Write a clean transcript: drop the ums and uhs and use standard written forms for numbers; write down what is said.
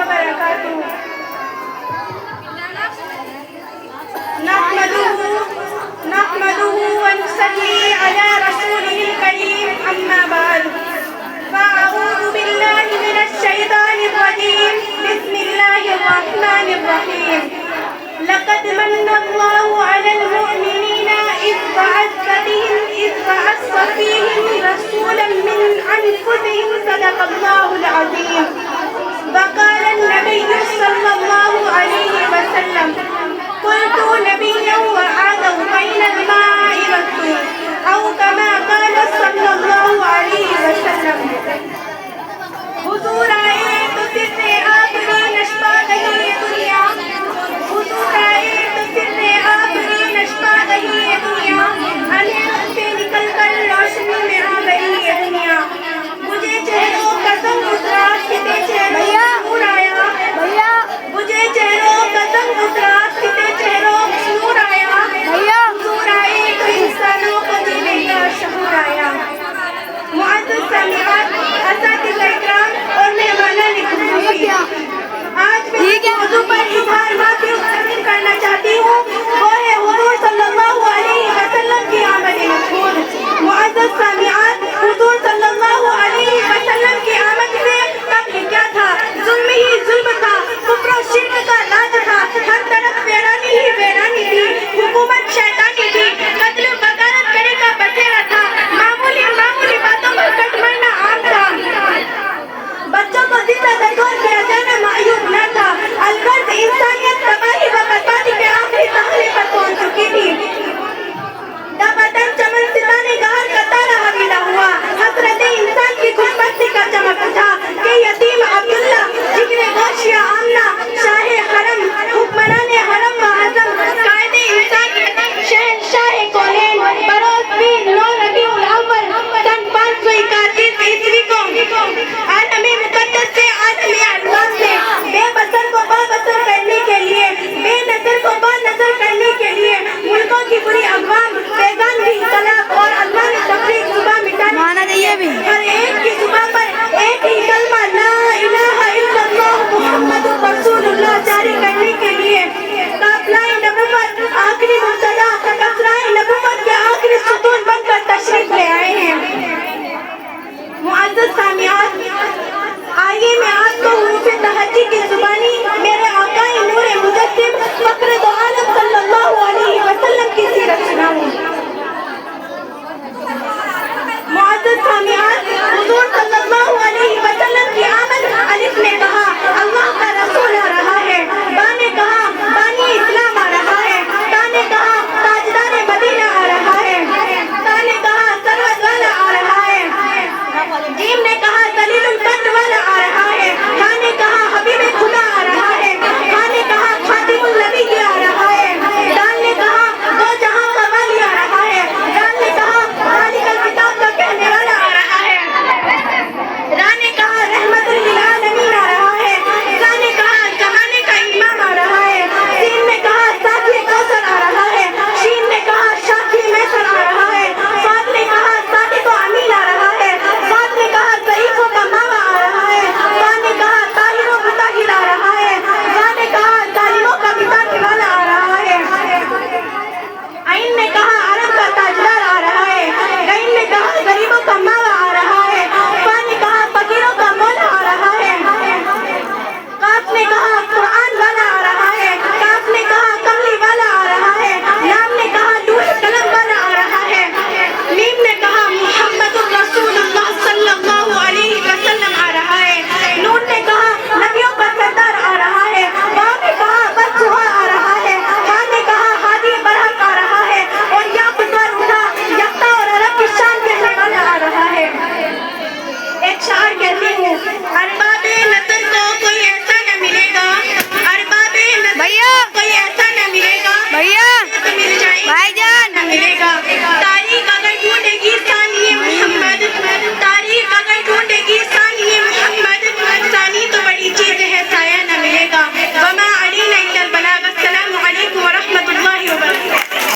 وبركاته. نحمده ونصلي على رسوله الكريم أما بعد. فأعوذ بالله من الشيطان الرجيم. بسم الله الرحمن الرحيم. لقد من الله على المؤمنين إذ بعث فيهم رسولا من أنفسهم. صدق الله العظيم. وقال النبي صلى الله عليه وسلم: كنت نبيا وعادوا بين الماء والطين، أو كما قال صلى الله عليه وسلم. حضور آئے تو سر آخری نشپا گئی دنیا. حضور آئے تو سر آخری نشپا گئی دنیا. اندھیروں سے نکل کر روشنی میں آ گئی یہ دنیا. مجھے چہروں کا سنگ اترا کتے چہروں نور آیا. مجھے چہروں کا سنگ اترا کتے چہروں نور آیا. حضور آئے تو انسانوں کو جینے کا شعور آیا. معزز سامعین، اساتذہ اکرام اور مہمانان خصوصی، آج میں اس موضوع پر اظہار معذرت کرنا چاہتی ہوں. وہ ہے حضور صلی اللہ علیہ وسلم کی آمد مقبول. معزز سامعین، حضور صلی اللہ علیہ وسلم کی آمد سے قبل کیا تھا؟ ظلم ہی ظلم تھا، کفر و شرک کا راج تھا. ہر طرف ویرانی ہی ویرانی تھی. حکومت شیطانی تھی. قتل و غارت کرے کا بسیرا تھا. معمولی باتوں پر کٹ مرنا عام تھا. بچوں کو زندہ درگور کیا جانا معیوب نہ تھا. الغرض انسانیت تباہی و بربادی کے آخری مرحلے پر پہنچ چکی تھی. دبادن چمن ستانے گہر کا تارا حویلا ہوا. حسرت انسان کی خوش بختی کا چمک اٹھا کہ یتیم عبداللہ، جگرے غوثیہ آمنہ، شاہ حرم، حکمران حرم و اعظم، قائد انسانیت، شہنشاہ کونین، بروز 9 ربیع الاول سن 531 عیسوی کو عالم مقدس سے عالم الوان سے بے بصر کو با بصر کرنے کے لیے، بے نظر کو با نظر کرنے کے لیے، ملکوں کی بری اقوام، بیگان کی انقلاب اور الوان تفریق زباں مٹانے، ہر ایک کی زباں پر ایک ہی کلمہ لا الہ الا اللہ محمد رسول اللہ جاری کرنے کے لیے قافلہ نبوت آخری مرتضی قافلہ نبوت کے آخری ستون بن کر تشریف لے آئے ہیں. معزز سامعین، آئیے میں آپ کو حروف تہجی کی زبانی میرے آقا نور مجسم فخر دو عالم صلی اللہ علیہ وسلم کی سیرت سناؤں. معزز سامعین، حضور